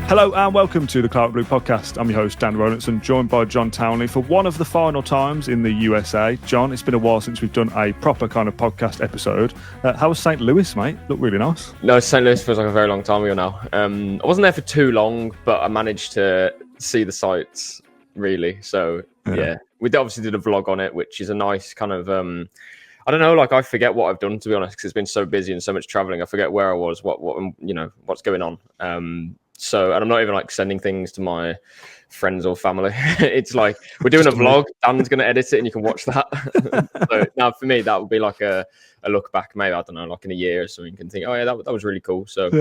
Hello and welcome to the Claret Blue podcast. I'm your host, Dan Rolinson, joined by John Townley for one of the final times in the USA. John, it's been a while since we've done a proper kind of podcast episode. How was St. Louis, mate? Looked really nice. No, St. Louis feels like a very long time ago now. I wasn't there for too long, but I managed to see the sights, really. So, yeah. We obviously did a vlog on it, which is a nice kind of... I don't know, like I forget what I've done, to be honest, because it's been so busy and so much traveling. I forget where I was, what's going on. So, and I'm not even like sending things to my friends or family. It's like we're doing a vlog. Dan's going to edit it, and you can watch that. So now, for me, that would be like a look back. Maybe I don't know, like in a year or something, you can think, oh yeah, that was really cool. So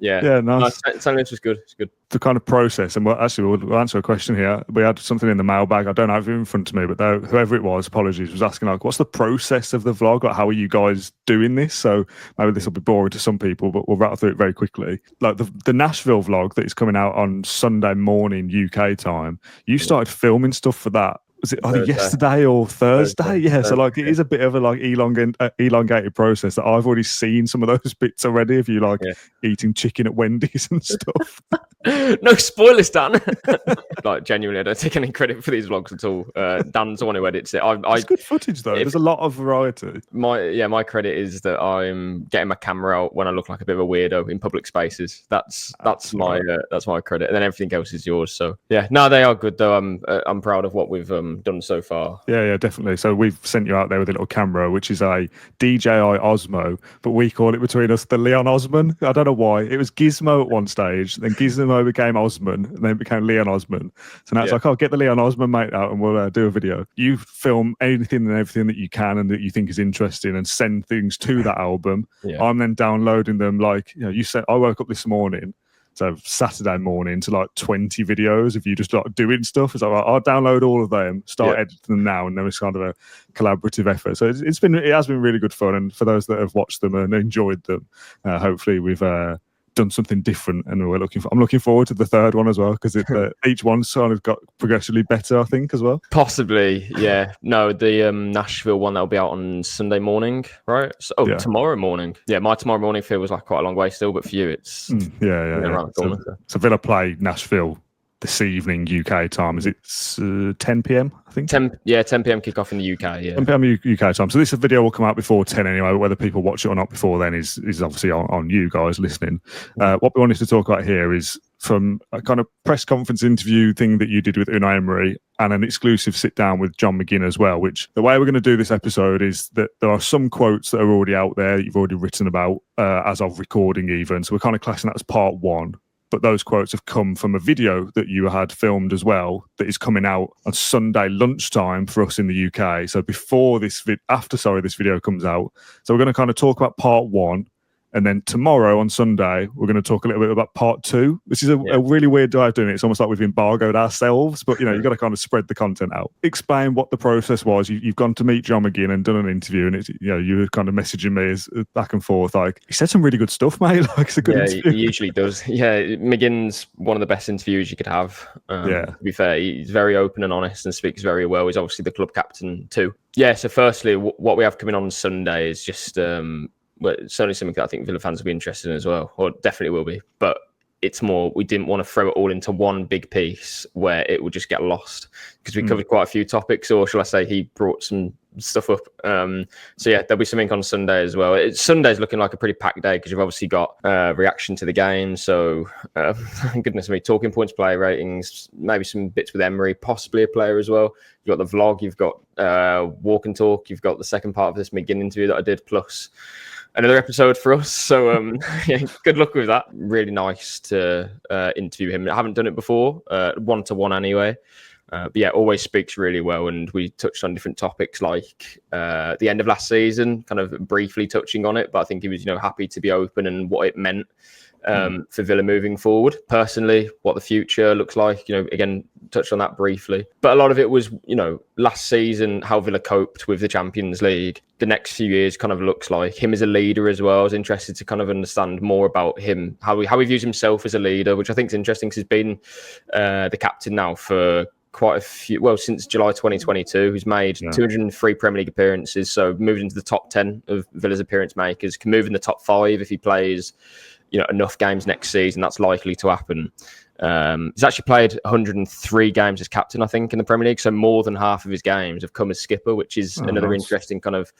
yeah, nice. St. Louis was good. It's good. The kind of process, and we'll answer a question here. We had something in the mailbag. I don't have it in front of me, but whoever it was, apologies, was asking like, what's the process of the vlog? Like, how are you guys doing this? So maybe this will be boring to some people, but we'll rattle through it very quickly. Like the Nashville vlog that is coming out on Sunday morning UK time. You started filming stuff for that. Was it either yesterday or Thursday? Yeah, so like it is a bit of a like elongated process that I've already seen some of those bits already of you like eating chicken at Wendy's and stuff. No spoilers, Dan. Like genuinely, I don't take any credit for these vlogs at all. Dan's the one who edits it. It's good footage though. There's a lot of variety. My credit is that I'm getting my camera out when I look like a bit of a weirdo in public spaces. That's my credit, and then everything else is yours. So yeah, no, they are good though. I'm proud of what we've done so far. Yeah, definitely. So we've sent you out there with a little camera, which is a DJI Osmo, but we call it between us the Leon Osman. I don't know why. It was Gizmo at one stage, then Gizmo became Osman, and then it became Leon Osman. So now it's like, get the Leon Osman mate out and we'll do a video. You film anything and everything that you can and that you think is interesting and send things to that album. I'm then downloading them like, you said, I woke up this morning, so Saturday morning, to like 20 videos of you just like doing stuff. It's like, I'll download all of them, start editing them now, and then it's kind of a collaborative effort. So it has been really good fun. And for those that have watched them and enjoyed them, hopefully we've done something different. And I'm looking forward to the third one as well, because each one's kind of got progressively better, I think, as well. Possibly, yeah. No, the Nashville one that'll be out on Sunday morning, right? So, tomorrow morning. Yeah, my tomorrow morning feels like quite a long way still, but for you, it's around the corner. So Villa play Nashville this evening UK time. Is it 10 p.m? I think 10 p.m. kickoff in the UK. Yeah, 10 p.m. UK time. So this video will come out before 10 anyway. Whether people watch it or not before then is obviously on you guys listening. What we wanted to talk about here is from a kind of press conference interview thing that you did with Unai Emery and an exclusive sit down with John McGinn as well. Which the way we're going to do this episode is that there are some quotes that are already out there that you've already written about as of recording even. So we're kind of classing that as part one. But those quotes have come from a video that you had filmed as well that is coming out on Sunday lunchtime for us in the UK. So after this video comes out. So we're going to kind of talk about part one. And then tomorrow on Sunday, we're going to talk a little bit about part two. This is a really weird way of doing it. It's almost like we've embargoed ourselves, but you've got to kind of spread the content out. Explain what the process was. You've gone to meet John McGinn and done an interview, and you were kind of messaging me as back and forth. Like, he said some really good stuff, mate. Like, it's a good interview. He usually does. Yeah, McGinn's one of the best interviews you could have. To be fair, he's very open and honest and speaks very well. He's obviously the club captain too. Yeah. So firstly, what we have coming on Sunday is just. Well, it's certainly something that I think Villa fans will be interested in as well, or definitely will be. But it's more, we didn't want to throw it all into one big piece where it would just get lost, because we covered quite a few topics, or shall I say, he brought some stuff up. So yeah, there'll be something on Sunday as well. Sunday's looking like a pretty packed day because you've obviously got reaction to the game. So goodness me, talking points, player ratings, maybe some bits with Emery, possibly a player as well. You've got the vlog, you've got walk and talk, you've got the second part of this McGinn interview that I did, plus another episode for us. So good luck with that. Really nice to interview him. I haven't done it before, one-to-one anyway. But yeah, always speaks really well. And we touched on different topics like the end of last season, kind of briefly touching on it. But I think he was, happy to be open and what it meant for Villa moving forward. Personally, what the future looks like, again, touched on that briefly. But a lot of it was, last season, how Villa coped with the Champions League. The next few years kind of looks like him as a leader as well. I was interested to kind of understand more about him, how he views himself as a leader, which I think is interesting because he's been the captain now for quite a few, since July 2022. He's made 203 Premier League appearances, so moved into the top 10 of Villa's appearance makers, can move in the top 5 if he plays enough games next season. That's likely to happen. He's actually played 103 games as captain, I think, in the Premier League. So more than half of his games have come as skipper, which is another interesting kind of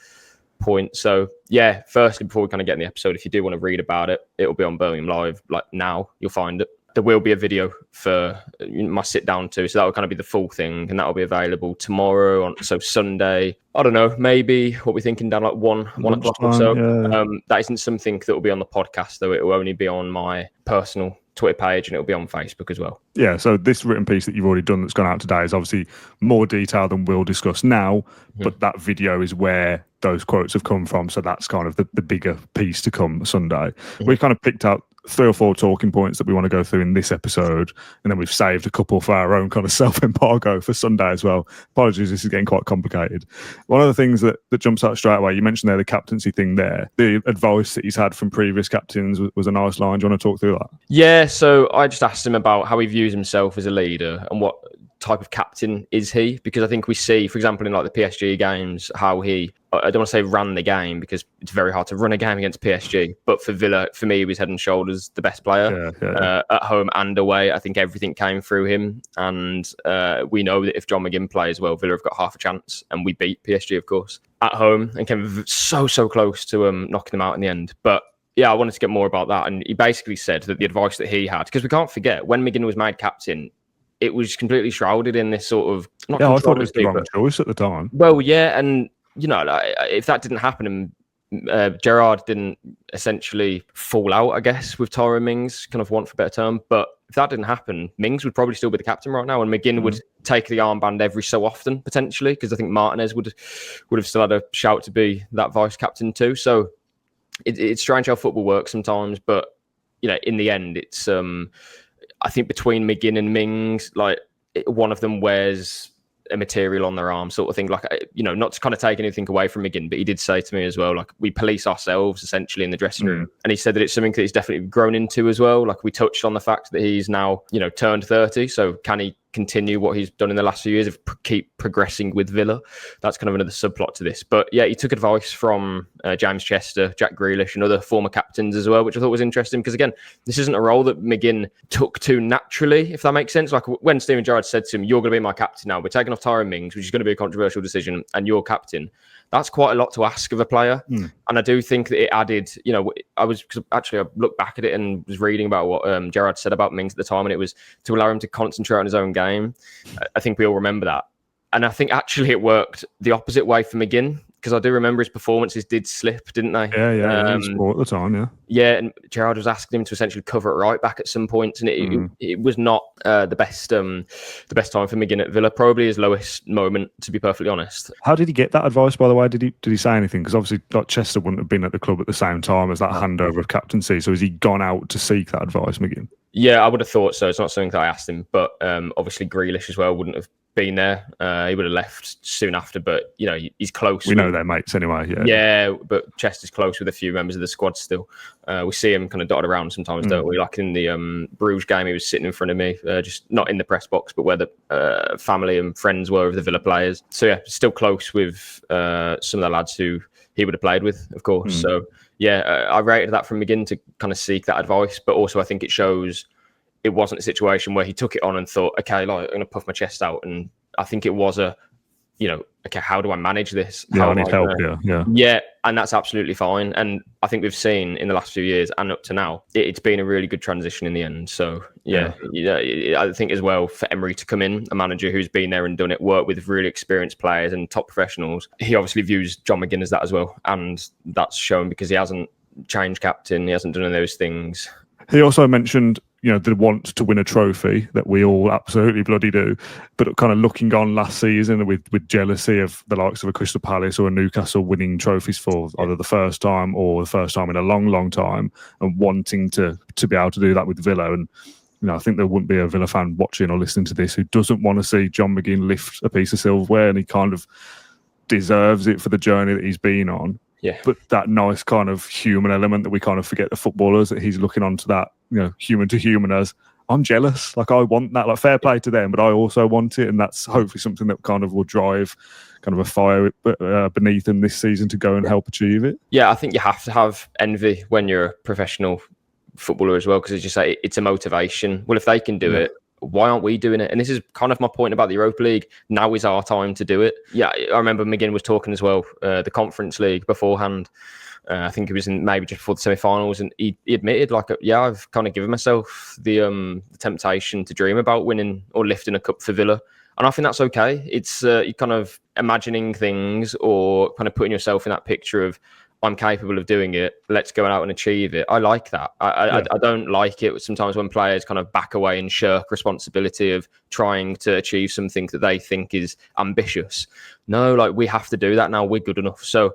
point. So yeah, firstly, before we kind of get in the episode, if you do want to read about it, it'll be on Birmingham Live. Like now, you'll find it. There will be a video for my sit down too, so that will kind of be the full thing, and that will be available tomorrow so Sunday. I don't know, maybe what we're thinking down like one o'clock or so. Yeah. That isn't something that will be on the podcast though. It will only be on my personal Twitter page, and it'll be on Facebook as well. Yeah, so this written piece that you've already done that's gone out today is obviously more detailed than we'll discuss now, but that video is where those quotes have come from, so that's kind of the bigger piece to come Sunday. We've kind of picked out 3 or 4 talking points that we want to go through in this episode, and then we've saved a couple for our own kind of self-embargo for Sunday as well. Apologies, this is getting quite complicated. One of the things that jumps out straight away, you mentioned there the captaincy thing there. The advice that he's had from previous captains was a nice line. Do you want to talk through that? Yeah, so I just asked him about how he views himself as a leader and what type of captain is he, because I think we see, for example, in like the PSG games, how he, I don't want to say ran the game because it's very hard to run a game against PSG, but for Villa, for me, he was head and shoulders the best player. At home and away. I think everything came through him, and we know that if John McGinn plays well, Villa have got half a chance, and we beat PSG, of course, at home, and came so close to knocking them out in the end. But yeah, I wanted to get more about that, and he basically said that the advice that he had, because we can't forget, when McGinn was made captain, it was completely shrouded in this sort of... I thought it was the wrong choice at the time. Well, yeah, and, if that didn't happen, and Gerrard didn't essentially fall out, I guess, with Tyrone Mings, kind of want for a better term, but if that didn't happen, Mings would probably still be the captain right now, and McGinn would take the armband every so often, potentially, because I think Martinez would have still had a shout to be that vice-captain too. So it's strange how football works sometimes, but, in the end, it's... I think between McGinn and Mings, like one of them wears a material on their arm, sort of thing. Like, not to kind of take anything away from McGinn, but he did say to me as well, like, we police ourselves essentially in the dressing room. And he said that it's something that he's definitely grown into as well. Like, we touched on the fact that he's now, turned 30. So can he continue what he's done in the last few years of keep progressing with Villa? That's kind of another subplot to this. But yeah, he took advice from James Chester, Jack Grealish, and other former captains as well, which I thought was interesting because, again, this isn't a role that McGinn took to naturally, if that makes sense. Like when Steven Gerrard said to him, "You're going to be my captain now. We're taking off Tyrone Mings, which is going to be a controversial decision, and you're captain." That's quite a lot to ask of a player. And I do think that it added, I looked back at it and was reading about what Gerrard said about Mings at the time, and it was to allow him to concentrate on his own game. I think we all remember that. And I think actually it worked the opposite way for McGinn, because I do remember his performances did slip, didn't they? Yeah, sport at the time, yeah. Yeah, and Gerrard was asking him to essentially cover it right back at some points, and it was not the best time for McGinn at Villa. Probably his lowest moment, to be perfectly honest. How did he get that advice, by the way? Did he say anything? Because obviously, like, Chester wouldn't have been at the club at the same time as that handover of captaincy. So has he gone out to seek that advice, McGinn? Yeah, I would have thought so. It's not something that I asked him, but obviously Grealish as well wouldn't have been there. He would have left soon after, but he's close. We know they're mates anyway. Yeah, but Chester's close with a few members of the squad still. We see him kind of dotted around sometimes, don't we? Like in the Bruges game, he was sitting in front of me, just not in the press box, but where the family and friends were of the Villa players. So yeah, still close with some of the lads who he would have played with, of course. So yeah, I rated that from McGinn to kind of seek that advice, but also I think it shows it wasn't a situation where he took it on and thought, okay, like, I'm going to puff my chest out. And I think it was okay, how do I manage this? I need help. Yeah, and that's absolutely fine. And I think we've seen in the last few years and up to now, it's been a really good transition in the end. So yeah, I think as well for Emery to come in, a manager who's been there and done it, work with really experienced players and top professionals, he obviously views John McGinn as that as well. And that's shown because he hasn't changed captain, he hasn't done any of those things. He also mentioned, the want to win a trophy that we all absolutely bloody do, but kind of looking on last season with jealousy of the likes of a Crystal Palace or a Newcastle winning trophies for either the first time or the first time in a long time, and wanting to be able to do that with Villa. And I think there wouldn't be a Villa fan watching or listening to this who doesn't want to see John McGinn lift a piece of silverware, and he kind of deserves it for the journey that he's been on. Yeah. But that nice kind of human element that we kind of forget the footballers, that he's looking onto that, human to human as, I'm jealous. Like, I want that. Like, fair play to them, but I also want it. And that's hopefully something that kind of will drive kind of a fire beneath him this season to go and help achieve it. Yeah, I think you have to have envy when you're a professional footballer as well, because it's just like it's a motivation. Well, if they can do it, why aren't we doing it? And this is kind of my point about the Europa League. Now is our time to do it. Yeah, I remember McGinn was talking as well, the Conference League beforehand. I think it was maybe just before the semi-finals, and he admitted, like, I've kind of given myself the temptation to dream about winning or lifting a cup for Villa. And I think that's okay. It's you kind of imagining things or kind of putting yourself in that picture of, I'm capable of doing it. Let's go out and achieve it. I like that. I don't like it sometimes when players kind of back away and shirk responsibility of trying to achieve something that they think is ambitious. No, like, we have to do that now. We're good enough. So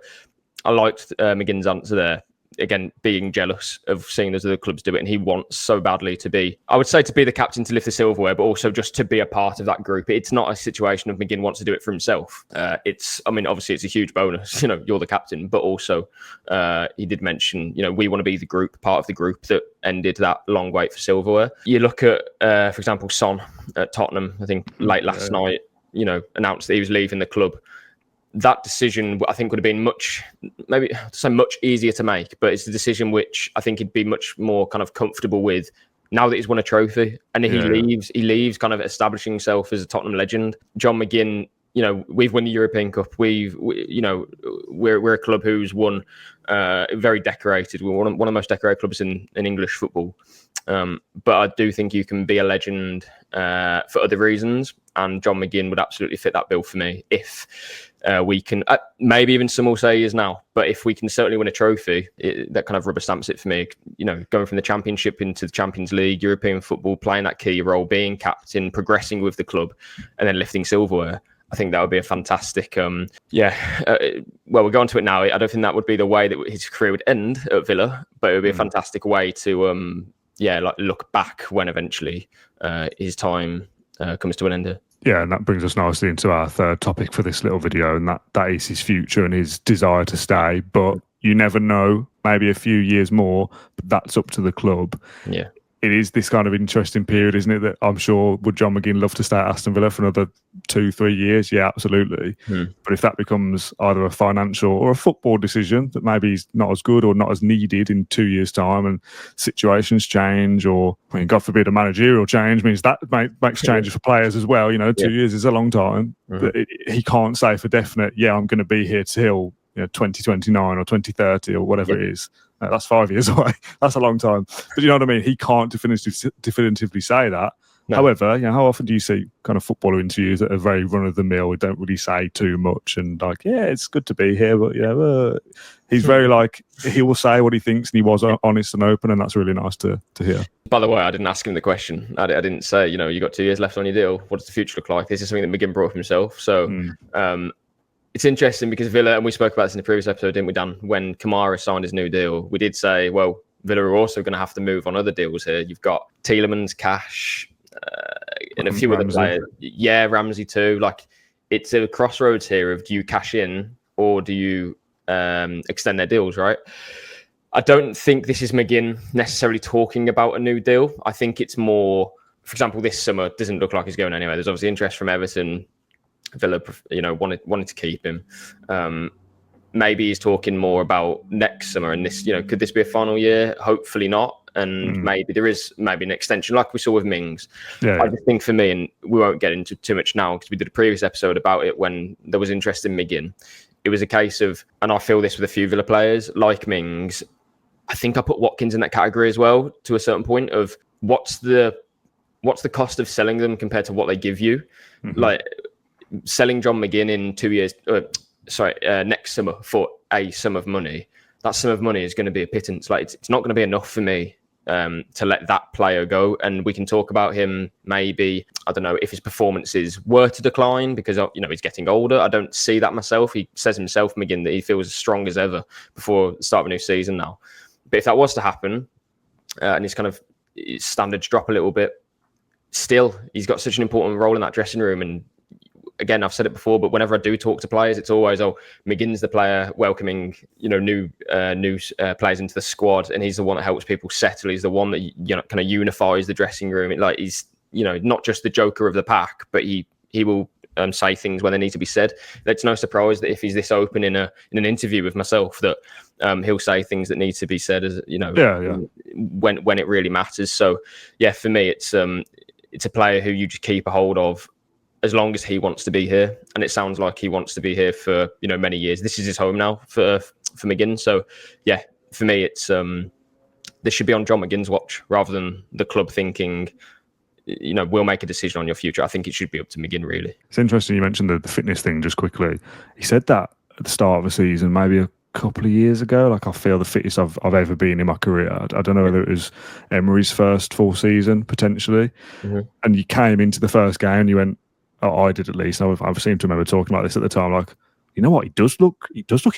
I liked McGinn's answer there. Again, being jealous of seeing those other clubs do it, and he wants so badly to be, I would say, to be the captain to lift the silverware, but also just to be a part of that group. It's not a situation of McGinn wants to do it for himself. Obviously it's a huge bonus, you're the captain, but also he did mention, we want to be the group, part of the group that ended that long wait for silverware. You look at, for example, Son at Tottenham, I think late last night, announced that he was leaving the club. That decision, I think, would have been much easier to make, but it's a decision which I think he'd be much more kind of comfortable with now that he's won a trophy. And he leaves kind of establishing himself as a Tottenham legend. John McGinn, we've won the European Cup. We're a club who's won, very decorated. We're one of the most decorated clubs in English football. But I do think you can be a legend for other reasons, and John McGinn would absolutely fit that bill for me if we can. Maybe even some will say he is now, but if we can certainly win a trophy, that kind of rubber stamps it for me. Going from the Championship into the Champions League, European football, playing that key role, being captain, progressing with the club, and then lifting silverware. I think that would be a fantastic. Well, we'll go on to it now. I don't think that would be the way that his career would end at Villa, but it would be a fantastic way to look back when eventually his time comes to an end here. Yeah, and that brings us nicely into our third topic for this little video, and that is his future and his desire to stay. But you never know, maybe a few years more, but that's up to the club. Yeah. It is this kind of interesting period, isn't it? That I'm sure, would John McGinn love to stay at Aston Villa for another 2-3 years? Yeah, absolutely. But if that becomes either a financial or a football decision that maybe is not as good or not as needed in 2 years' time, and situations change, or God forbid a managerial change means that makes changes for players as well. 2 years is a long time. But he can't say for definite, I'm going to be here till 2029 or 2030 or whatever it is. That's 5 years away. That's a long time. But you know what I mean? He can't definitively say that. No. However, how often do you see kind of footballer interviews that are very run-of-the-mill, don't really say too much, and it's good to be here, but he's very he will say what he thinks, and he was honest and open, and that's really nice to hear. By the way, I didn't ask him the question. I didn't say, you got 2 years left on your deal. What does the future look like? This is something that McGinn brought up himself. So, it's interesting because Villa, and we spoke about this in the previous episode, didn't we, Dan? When Kamara signed his new deal, we did say, well, Villa are also going to have to move on other deals here. You've got Tielemans, Cash, and a few other players. Yeah, Ramsey too. It's a crossroads here of, do you cash in or do you extend their deals, right? I don't think this is McGinn necessarily talking about a new deal. I think it's more, for example, this summer doesn't look like he's going anywhere. There's obviously interest from Everton. Villa, wanted to keep him. Maybe he's talking more about next summer and this. Could this be a final year? Hopefully not. And maybe there is an extension, like we saw with Mings. Yeah. I just think for me, and we won't get into too much now because we did a previous episode about it when there was interest in McGinn. It was a case of, and I feel this with a few Villa players like Mings. I think I put Watkins in that category as well, to a certain point of what's the cost of selling them compared to what they give you, selling John McGinn in 2 years, next summer for a sum of money. That sum of money is going to be a pittance. It's not going to be enough for me to let that player go. And we can talk about him maybe, I don't know, if his performances were to decline because, he's getting older. I don't see that myself. He says himself, McGinn, that he feels as strong as ever before the start of a new season now. But if that was to happen and his standards drop a little bit, still, he's got such an important role in that dressing room. And again, I've said it before, but whenever I do talk to players, it's always, McGinn's the player welcoming, new players into the squad, and he's the one that helps people settle. He's the one that kind of unifies the dressing room. He's not just the joker of the pack, but he will say things when they need to be said. It's no surprise that if he's this open in an interview with myself, that he'll say things that need to be said, as when it really matters. So yeah, for me, it's a player who you just keep a hold of as long as he wants to be here, and it sounds like he wants to be here for many years. This is his home now for McGinn. So yeah, for me, it's this should be on John McGinn's watch rather than the club thinking, we'll make a decision on your future. I think it should be up to McGinn, really. It's interesting you mentioned the fitness thing just quickly. He said that at the start of the season, maybe a couple of years ago, like I feel the fittest I've ever been in my career. I don't know whether it was Emery's first full season, potentially. Mm-hmm. And you came into the first game and you went, I did at least. I've seemed to remember talking like this at the time, like, you know what, he does look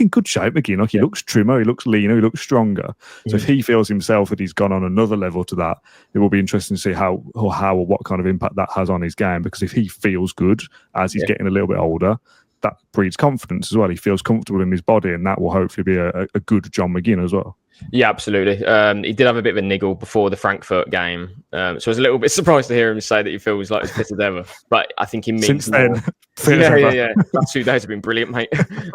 in good shape, McGinn. Like, he looks trimmer, he looks leaner, he looks stronger. Mm-hmm. So if he feels himself that he's gone on another level to that, it will be interesting to see how or what kind of impact that has on his game. Because if he feels good as he's getting a little bit older, that breeds confidence as well. He feels comfortable in his body, and that will hopefully be a good John McGinn as well. Yeah, absolutely. He did have a bit of a niggle before the Frankfurt game, so I was a little bit surprised to hear him say that he feels like as fit as ever. But I think he means since more. then. Yeah. Last 2 days have been brilliant, mate.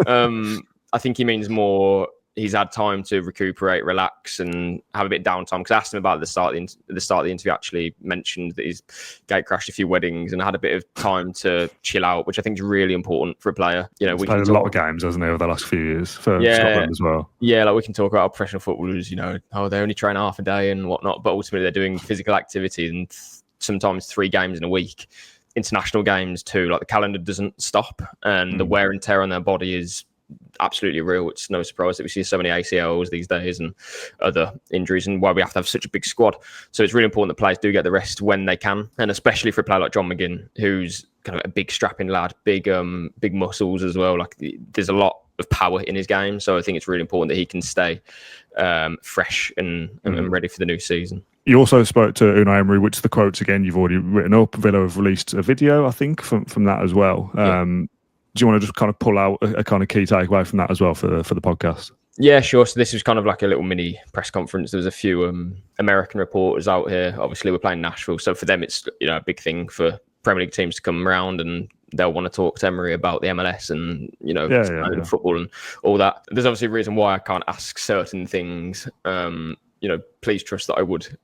I think he means more. He's had time to recuperate, relax, and have a bit of downtime. Because I asked him about the start of the interview. Actually mentioned that he's gate crashed a few weddings and had a bit of time to chill out, which I think is really important for a player. He's played a lot of games, hasn't he, over the last few years for Scotland as well. Yeah, like we can talk about our professional footballers. They only train half a day and whatnot, but ultimately they're doing physical activity and sometimes 3 games in a week. International games too. Like, the calendar doesn't stop, and the wear and tear on their body is absolutely real. It's no surprise that we see so many ACLs these days and other injuries, and why we have to have such a big squad. So it's really important that players do get the rest when they can, and especially for a player like John McGinn, who's kind of a big strapping lad, big muscles as well. Like, there's a lot of power in his game, so I think it's really important that he can stay fresh and ready for the new season. You also spoke to Unai Emery, which the quotes again you've already written up. Villa have released a video, I think, from that as well. Do you want to just kind of pull out a kind of key takeaway from that as well for the podcast? Yeah, sure. So this was kind of like a little mini press conference. There was a few American reporters out here. Obviously, we're playing Nashville, so for them it's a big thing for Premier League teams to come around, and they'll want to talk to Emery about the MLS and football and all that. There's obviously a reason why I can't ask certain things. Please trust that I would.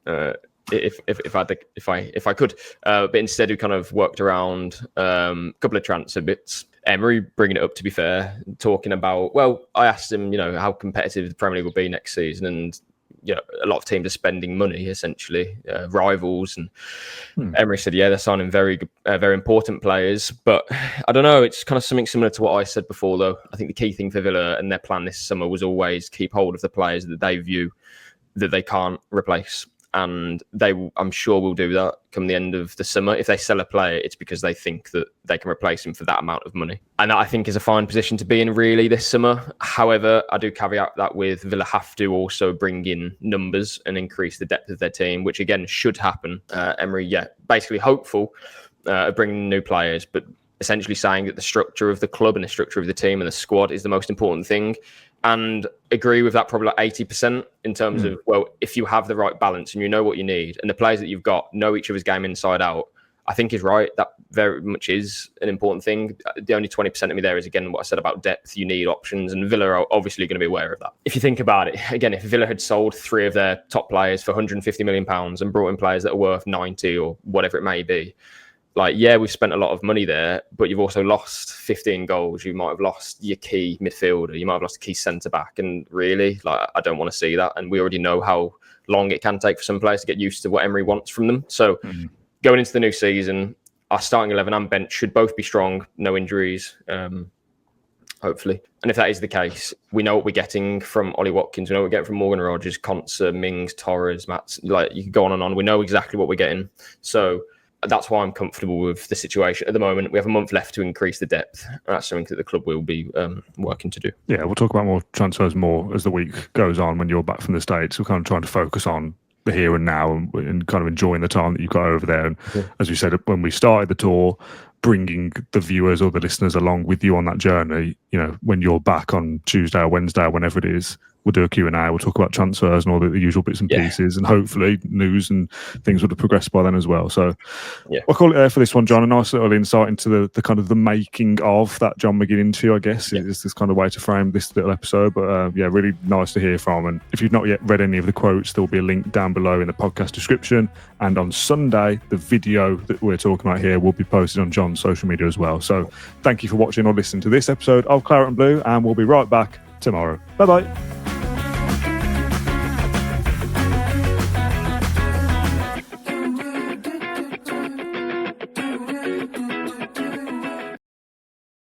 If I could, but instead we kind of worked around a couple of transfer bits. Emery bringing it up, to be fair, talking about, I asked him, how competitive the Premier League will be next season, and a lot of teams are spending money, essentially, rivals, and Emery said, they're signing very important players, but I don't know, it's kind of something similar to what I said before, though. I think the key thing for Villa and their plan this summer was always keep hold of the players that they view that they can't replace. And I'm sure will do that come the end of the summer. If they sell a player, it's because they think that they can replace him for that amount of money. And that, I think, is a fine position to be in, really, this summer. However, I do caveat that with Villa have to also bring in numbers and increase the depth of their team, which, again, should happen. Emery, basically hopeful of bringing new players, but essentially saying that the structure of the club and the structure of the team and the squad is the most important thing. And agree with that probably like 80% in terms of, if you have the right balance and you know what you need, and the players that you've got know each other's game inside out, I think is right. That very much is an important thing. The only 20% of me there is, again, what I said about depth. You need options, and Villa are obviously going to be aware of that. If you think about it, again, if Villa had sold 3 of their top players for £150 million and brought in players that are worth 90 or whatever it may be, we've spent a lot of money there, but you've also lost 15 goals. You might have lost your key midfielder. You might have lost a key centre-back. And really, I don't want to see that. And we already know how long it can take for some players to get used to what Emery wants from them. So going into the new season, our starting 11 and bench should both be strong, no injuries, hopefully. And if that is the case, we know what we're getting from Ollie Watkins. We know what we're getting from Morgan Rogers, Konsa, Mings, Torres, Mats. You can go on and on. We know exactly what we're getting. So that's why I'm comfortable with the situation at the moment. We have a month left to increase the depth. That's something that the club will be working to do. Yeah, we'll talk about more transfers more as the week goes on when you're back from the States. We're kind of trying to focus on the here and now and kind of enjoying the time that you've got over there. And as we said, when we started the tour, bringing the viewers or the listeners along with you on that journey, when you're back on Tuesday or Wednesday or whenever it is, we'll do a Q&A. We'll talk about transfers and all the usual bits and pieces, and hopefully news and things would have progressed by then as well. So I'll call it there for this one, John. A nice little insight into the kind of the making of that John McGinn interview, I guess, is this kind of way to frame this little episode. But really nice to hear from. And if you've not yet read any of the quotes, there will be a link down below in the podcast description. And on Sunday, the video that we're talking about here will be posted on John's social media as well. So thank you for watching or listening to this episode of Claret and Blue, and we'll be right back tomorrow. Bye-bye.